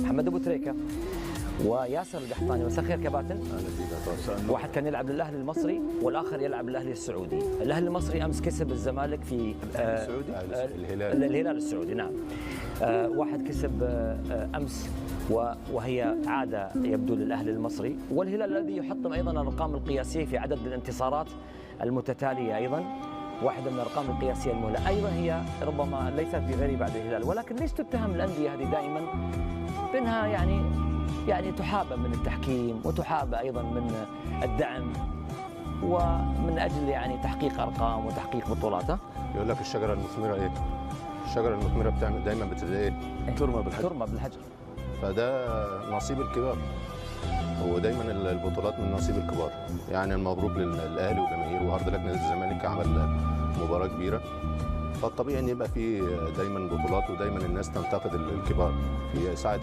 محمد ابو تريكه وياسر القحطاني. مساء الخير كباتن. واحد كان يلعب للاهلي المصري والاخر يلعب للاهلي السعودي. الاهلي المصري امس كسب الزمالك في الهلال السعودي. نعم. واحد كسب امس وهي عاده يبدو للاهلي المصري، والهلال الذي يحطم ايضا الارقام القياسيه في عدد الانتصارات المتتاليه، ايضا واحده من الارقام القياسيه المهمه. ايضا هي ربما ليست بغريبه بعد الهلال، ولكن ليش تتهم الانديه هذه دائما بانها يعني تحابى من التحكيم وتحابى ايضا من الدعم ومن اجل يعني تحقيق ارقام وتحقيق بطولات؟ يقول لك الشجره المثمره ايه؟ الشجره المثمره بتعمل دايما بتبقى ايه؟ ترمى بالحجر. فده نصيب الكبار، هو دايما البطولات من نصيب الكبار. يعني مبروك للاهلي وجماهيره وهارد لك. نادي الزمالك عمل مباراه كبيره، فالطبيعي ان يبقى فيه دايما بطولات ودايما الناس تنتقد الكبار في ساعه